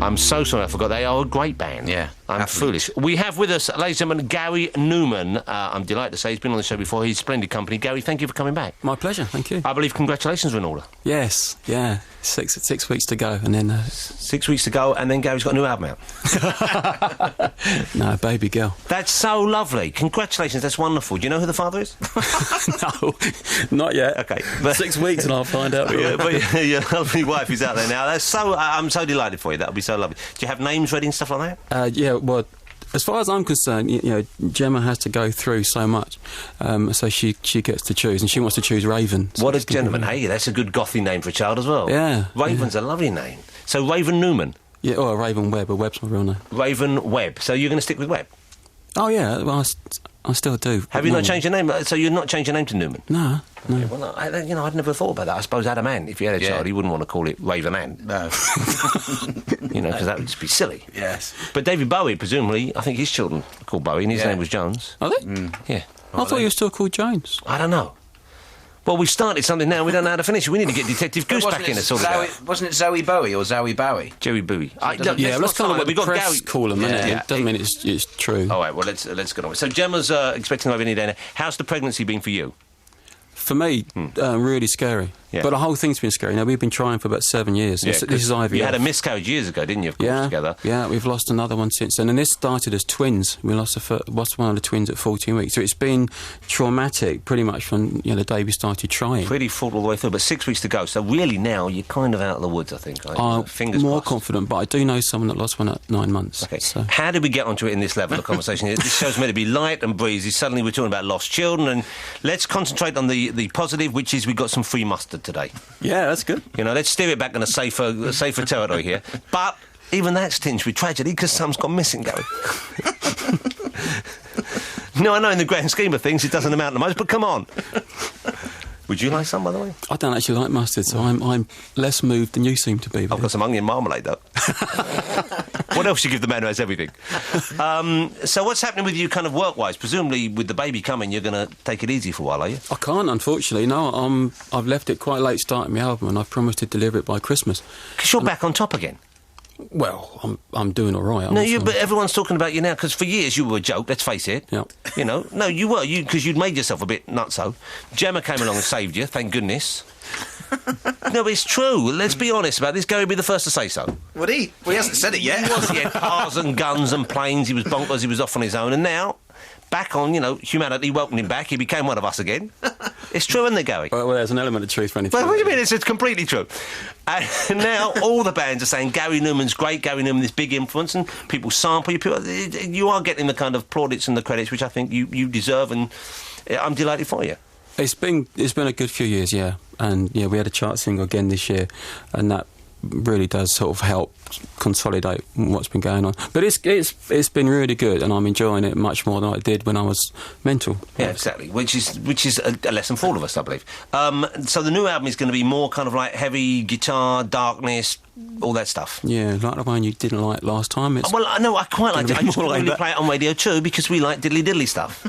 I'm so sorry I forgot. They are a great band. Yeah. I'm foolish. We have with us, ladies and gentlemen, Gary Numan. I'm delighted to say he's been on the show before. He's splendid company. Gary, thank you for coming back. My pleasure, thank you. I believe congratulations are in order. Yes, yeah. 6 weeks to go, and then... 6 weeks to go, and then Gary's got a new album out. No, baby girl. That's so lovely. Congratulations, that's wonderful. Do you know who the father is? No, not yet. Okay. 6 weeks and I'll find out. But your lovely wife is out there now. That's so. I'm so delighted for you. That'll be so lovely. Do you have names ready and stuff like that? Yeah, well, as far as I'm concerned, you know, Gemma has to go through so much, so she gets to choose, and she wants to choose Raven. So what a gentleman. Hey, that's a good gothy name for a child as well. Yeah. Raven's a lovely name. So Raven Numan. Yeah, or Raven Webb, but Webb's my real name. Raven Webb. So you're going to stick with Webb? Oh, yeah, well, I still do. Have you not changed your name? So you're not changing your name to Numan? No. Yeah, well, I'd never thought about that. I suppose Adam Ann, if you had a child, he wouldn't want to call it Raven Ann. No. Because that would just be silly. Yes. But David Bowie, presumably, I think his children are called Bowie, and his name was Jones. Are they? Yeah. I thought you were still called Jones. I don't know. Well, we've started something now, we don't know how to finish it. We need to get Detective Goose back in to sort it out. Wasn't it Zoe Bowie or Zowie Bowie? Jerry Bowie. That's kind of what the press call them, isn't it? Yeah. It doesn't mean it's true. All right, well, let's get on with it. So Gemma's expecting over any day now. How's the pregnancy been for you? For me, really scary. Yeah. But the whole thing's been scary. Now, we've been trying for about 7 years. Yeah, this is IVF. You had a miscarriage years ago, didn't you, of course, together? Yeah, we've lost another one since then. And this started as twins. We lost one of the twins at 14 weeks. So it's been traumatic pretty much from the day we started trying. Pretty full all the way through, but 6 weeks to go. So really now you're kind of out of the woods, I think. Fingers more crossed. Confident, but I do know someone that lost one at 9 months. Okay, so. How did we get onto it in this level of conversation? This show's meant to be light and breezy. Suddenly we're talking about lost children, and let's concentrate on the positive, which is we got some free mustard today. Yeah, that's good. Let's steer it back in a safer territory here. But even that's tinged with tragedy because some's gone missing, Gary. No, I know in the grand scheme of things it doesn't amount to much, but come on. Would you like some, by the way? I don't actually like mustard, so I'm less moved than you seem to be. I've got some onion marmalade, though. What else you give the man who has everything? So what's happening with you kind of work-wise? Presumably with the baby coming, you're going to take it easy for a while, are you? I can't, unfortunately. No, I've left it quite late starting my album, and I've promised to deliver it by Christmas. Because you're back on top again. Well, I'm doing all right. But everyone's talking about you now, because for years you were a joke, let's face it. Yeah. No, you were, because you'd made yourself a bit nutso. Gemma came along and saved you, thank goodness. No, it's true. Let's be honest about this. Gary would be the first to say so. Would he? Well, he hasn't said it yet. He had cars and guns and planes. He was bonkers. He was off on his own. And now, back on, humanity welcomed him back. He became one of us again. It's true, isn't it, Gary? Well, there's an element of truth for anything. Well, what do you mean? It's completely true. And now all the bands are saying Gary Numan's great, Gary Numan, this big influence, and people sample you. You are getting the kind of plaudits and the credits which I think you deserve, and I'm delighted for you. It's been a good few years, yeah. And, we had a chart single again this year, and that really does sort of help consolidate what's been going on. But it's been really good, and I'm enjoying it much more than I did when I was mental. Yeah, exactly. Which is a lesson for all of us, I believe. So the new album is going to be more kind of like heavy guitar, darkness, all that stuff. Yeah, like the one you didn't like last time. Well, I know I quite liked it. I just wanted to play it on Radio 2 because we like diddly diddly stuff.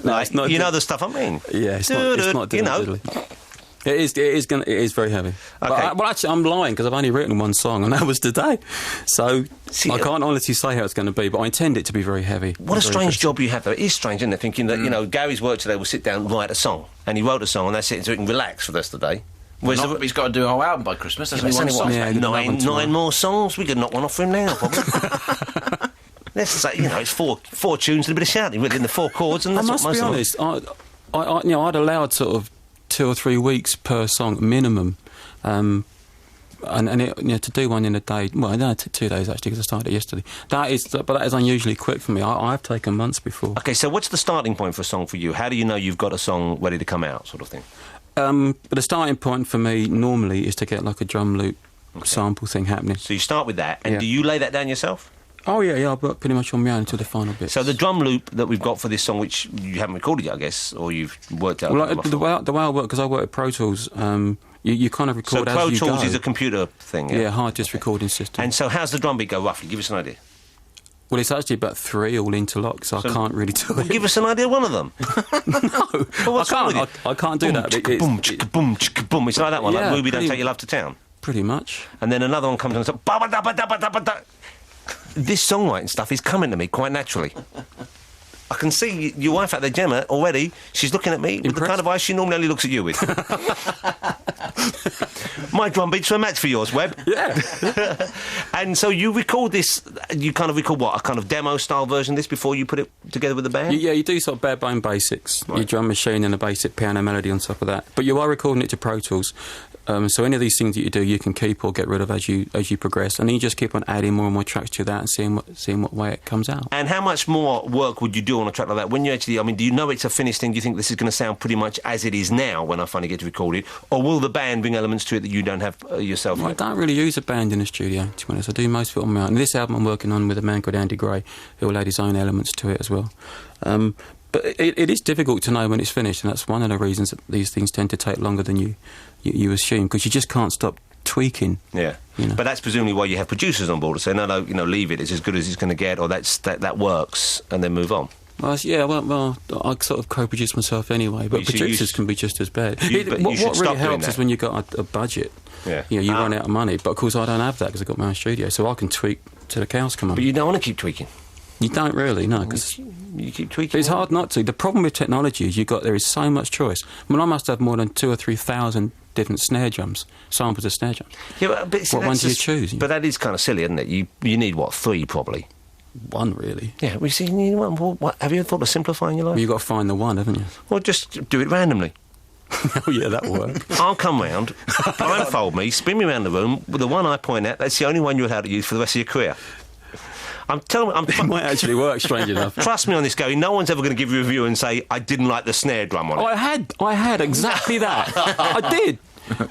No, it's not. You know the stuff I mean. Yeah, it's not diddly diddly. It is very heavy. Okay. Well, actually, I'm lying because I've only written one song, and that was today. So I can't honestly say how it's going to be, but I intend it to be very heavy. What a strange job you have, though. It is strange, isn't it? Thinking that Gary's work today will sit down and write a song, and he wrote a song, and that's it, so he can relax for the rest of the day. He's got to do a whole album by Christmas. That's only one song. Nine more songs. We could knock one off for him now, probably. Let's say it's four tunes and a bit of shouting within the four chords, and that's I must be honest. I'd allowed sort of 2 or 3 weeks per song minimum, and to do one in a day. Well, no, 2 days actually because I started yesterday. That is unusually quick for me. I've taken months before. Okay, so what's the starting point for a song for you? How do you know you've got a song ready to come out, sort of thing? But the starting point for me normally is to get like a drum loop sample thing happening. So you start with that, and do you lay that down yourself? Oh, yeah, I've worked pretty much on my own until the final bit. So the drum loop that we've got for this song, which you haven't recorded yet, I guess, or you've worked out... Well, the way I work, because I work with Pro Tools, you kind of record as you go. So Pro Tools is a computer thing, yeah? Yeah, hard disk recording system. And so how's the drum beat go, roughly? Give us an idea. Well, it's actually about 3 all interlocked, so I can't really do it. Give us an idea of one of them. No, I can't do that. Boom, chicka boom, chicka boom. It's like that one, like Ruby Don't Take Your Love to Town. Pretty much. And then another one comes on and says, ba-ba-da-ba-da-ba-da-ba-da. This songwriting stuff is coming to me quite naturally. I can see your wife out there, Gemma, already. She's looking at me with the kind of eyes she normally looks at you with. My drum beats were a match for yours, Webb. Yeah. And so you record this, you kind of record what, a kind of demo-style version of this before you put it together with the band? Yeah, you do sort of bare-bone basics. Right. Your drum machine and a basic piano melody on top of that. But you are recording it to Pro Tools. So any of these things that you do, you can keep or get rid of as you progress, and then you just keep on adding more and more tracks to that and seeing what way it comes out. And how much more work would you do on a track like that? When you actually, I mean, do you know it's a finished thing? Do you think this is going to sound pretty much as it is now when I finally get to record it, or will the band bring elements to it that you don't have yourself? Well, I don't really use a band in the studio, to be honest. I do most of it on my own. And this album I'm working on with a man called Andy Gray, who will add his own elements to it as well. But it is difficult to know when it's finished, and that's one of the reasons that these things tend to take longer than you assume, because you just can't stop tweaking. Yeah, you know. But that's presumably why you have producers on board to say, no, leave it, it's as good as it's going to get, or that works, and then move on. Well, I sort of co-produce myself anyway, but producers can be just as bad. What really helps is when you've got a budget. Yeah. You run out of money, but of course I don't have that because I've got my own studio, so I can tweak till the cows come home. But you don't want to keep tweaking. You don't really, no, because you keep tweaking. It's hard not to. The problem with technology is there is so much choice. I mean, I must have more than 2,000 or 3,000 different snare drums, samples of snare drums. Yeah, but see, what one do you choose? But that is kind of silly, isn't it? You need, what, 3 probably? One, really. Yeah, we see, you need one. What, have you ever thought of simplifying your life? Well, you've got to find the one, haven't you? Well, just do it randomly. Oh, yeah, that'll work. I'll come round, blindfold me, spin me around the room, with the one I point at, that's the only one you're allowed to use for the rest of your career. It might actually work, strange enough. Trust me on this, Gary. No one's ever going to give you a review and say, I didn't like the snare drum on it. I had exactly that. I did.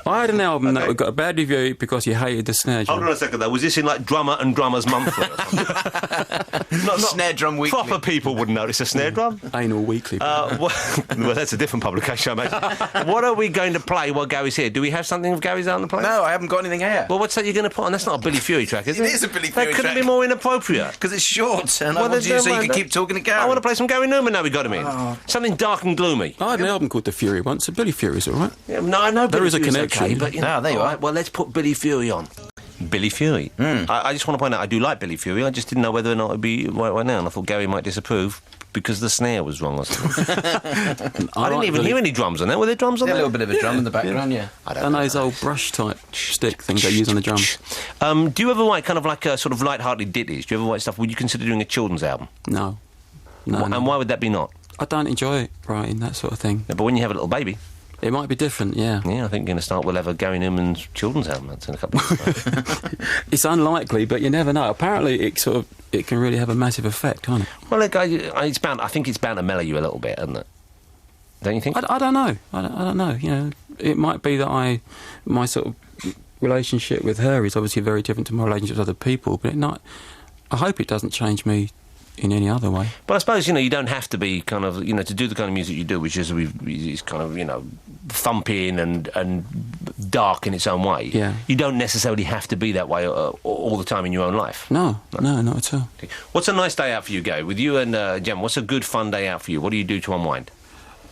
I had an album that got a bad review because you hated the snare drum. Hold on a second, though. Was this in, like, Drummer and Drummers Monthly or something? not Snare Drum Weekly. Proper people wouldn't notice a snare drum. Anal Weekly. Well, that's a different publication, I imagine. What are we going to play while Gary's here? Do we have something of Gary's out to play? No, I haven't got anything here. Well, what's that you're going to put on? That's not a Billy Fury track, is it? It is a Billy Fury track. That couldn't be more inappropriate. Because it's short, and I want you so you can keep talking to Gary. I want to play some Gary Numan now we got him in. Something dark and gloomy. I had an album called The Fury once, so Billy Fury's all right. Yeah, no, I know there is a connection. Okay, but, there you are. Right, well, let's put Billy Fury on. Billy Fury. I just want to point out, I do like Billy Fury. I just didn't know whether or not it would be right now, and I thought Gary might disapprove because the snare was wrong or something. I didn't even hear any drums on there. Were there drums on there? A little bit of a drum in the background, yeah. I don't know. Those old brush-type stick things they use on the drums. Do you ever write kind of like a sort of light-hearted ditties? Do you ever write stuff? Would you consider doing a children's album? No. And why would that be not? I don't enjoy writing that sort of thing. Yeah, but when you have a little baby... It might be different, yeah. Yeah, I think we're going to start. We'll have a Gary Numan's children's album in a couple of years. It's unlikely, but you never know. Apparently, it can really have a massive effect, can't it? Well, I think it's bound to mellow you a little bit, isn't it? Don't you think? I don't know. I don't know. You know, it might be that my sort of relationship with her is obviously very different to my relationship with other people, but I hope it doesn't change me in any other way. But I suppose, you don't have to be kind of, to do the kind of music you do, which is kind of, thumping and dark in its own way. Yeah. You don't necessarily have to be that way all the time in your own life. No, not at all. What's a nice day out for you, Gary? With you and Jem, what's a good fun day out for you? What do you do to unwind?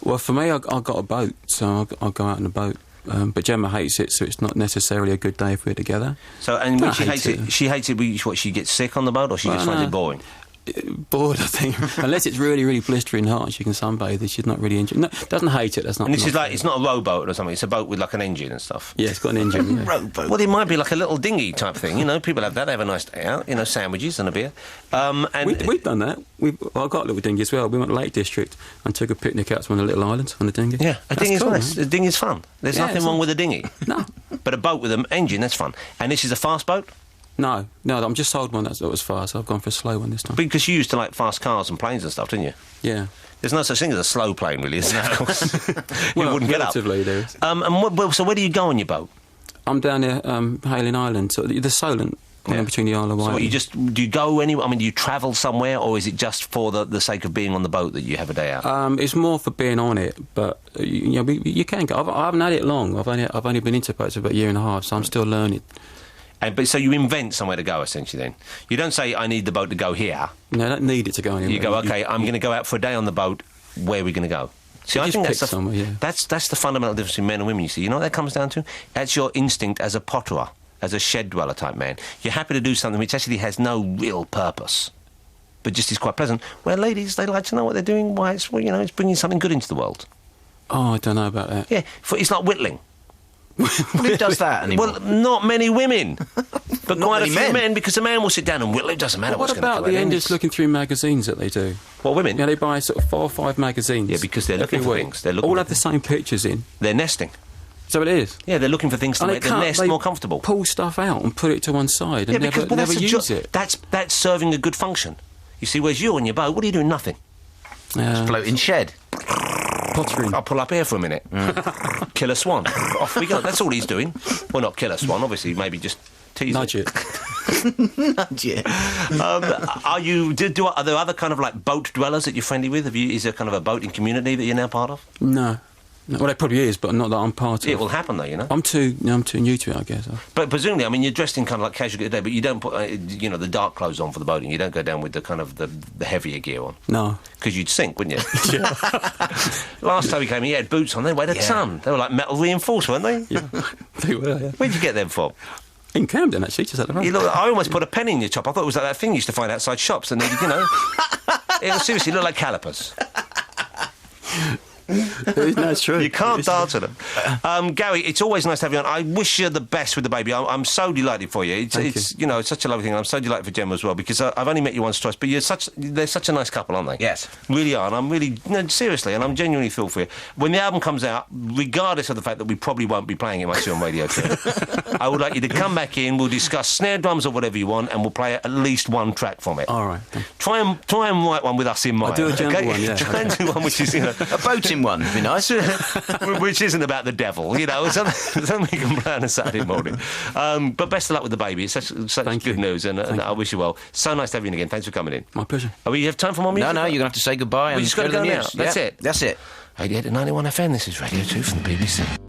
Well, for me, I've got a boat, so I'll go out on a boat. But Gemma hates it, so it's not necessarily a good day if we're together. So, and when she hates it, what, she gets sick on the boat, or she just finds it boring? Bored, I think. Unless it's really, really blistering hot and she can sunbathe, she's not really enjoying. No, doesn't hate it. That's not. And this is like, it's not a rowboat or something. It's a boat with like an engine and stuff. Yeah, it's got an engine. Yeah. Rowboat. Well, it might be like a little dinghy type thing. People have that. They have a nice day out. Sandwiches and a beer. And we've done that. I've got a little dinghy as well. We went to Lake District and took a picnic out to one of the little islands on the dinghy. Yeah, a dinghy's cool, nice. Man. A dinghy's fun. There's nothing wrong with a dinghy. No. But a boat with an engine, that's fun. And this is a fast boat? No, I'm just sold one that was fast. So I've gone for a slow one this time. Because you used to like fast cars and planes and stuff, didn't you? Yeah. There's no such thing as a slow plane, really, is there? Well, you wouldn't get up. Relatively, there is. So where do you go on your boat? I'm down here, Hailing Island, so the Solent, between the Isle of Wight. So do you go anywhere? I mean, do you travel somewhere, or is it just for the sake of being on the boat that you have a day out? It's more for being on it, but you can go. I haven't had it long. I've only been into boats for about a year and a half, so I'm still learning. But so you invent somewhere to go, essentially, then? You don't say, I need the boat to go here. No, I don't need it to go anywhere. You go, OK, I'm going to go out for a day on the boat. Where are we going to go? See, I think that's the fundamental difference between men and women, you see. You know what that comes down to? That's your instinct as a potterer, as a shed-dweller type man. You're happy to do something which actually has no real purpose, but just is quite pleasant. Where ladies, they like to know what they're doing, why it's, well, you know, it's bringing something good into the world. Oh, I don't know about that. Yeah, it's like whittling. Who does that anymore? Well, not many women, but Not quite a many few men. men, because a man will sit down and whittle. It doesn't matter what's What going to about the endless looking through magazines that they do? What, women? Yeah, they buy sort of 4 or 5 magazines. Yeah, because they're looking every for week. things. They're looking all for have the same pictures in. They're nesting. So it is. Yeah, they're looking for things to And make the nest more comfortable. Pull stuff out and put it to one side and Yeah, because never use it. That's serving a good function. You see, whereas you on your boat, what are you doing? Nothing. Floating shed. Pottering. I'll pull up here for a minute. Kill a swan. Off we go. That's all he's doing. Well, not kill a swan, obviously. Maybe just tease Nudge it. Nudge it. Are there other kind of like boat dwellers that you're friendly with? Is there kind of a boating community that you're now part of? No. Well, there probably is, but not that I'm part of. It will happen though, you know. I'm too new to it, I guess. But presumably, I mean, you're dressed in kind of like casual gear today, but you don't put, the dark clothes on for the boating. You don't go down with the kind of the heavier gear on. No. Because you'd sink, wouldn't you? Last time he came, he had boots on. They weighed a ton. They were like metal reinforced, weren't they? Yeah, they were. Yeah. Where'd you get them from? In Camden, actually, just at the front. I almost put a penny in your top. I thought it was like that thing you used to find outside shops, and it seriously looked like calipers. No, it's true. You can't dance with them. Gary, it's always nice to have you on. I wish you the best with the baby. I'm so delighted for you. It's such a lovely thing. And I'm so delighted for Gemma as well, because I've only met you once or twice, but they're such a nice couple, aren't they? Yes. Really are. And I'm really, seriously, and I'm genuinely thrilled for you. When the album comes out, regardless of the fact that we probably won't be playing it much on Radio 2, I would like you to come back in, we'll discuss snare drums or whatever you want, and we'll play at least one track from it. All right. Try and write one with us in mind. I'll do a gentle one, yeah. Try and do one which is, a boating one would be nice. Which isn't about the devil, something you can play on a Saturday morning. But best of luck with the baby. It's such good news, and I wish you well. So nice to have you in again. Thanks for coming in. My pleasure. We have time for more music? No, you're going to have to say goodbye. We just got to go now. That's it. That's it. 88 to 91 FM, this is Radio 2 from the BBC.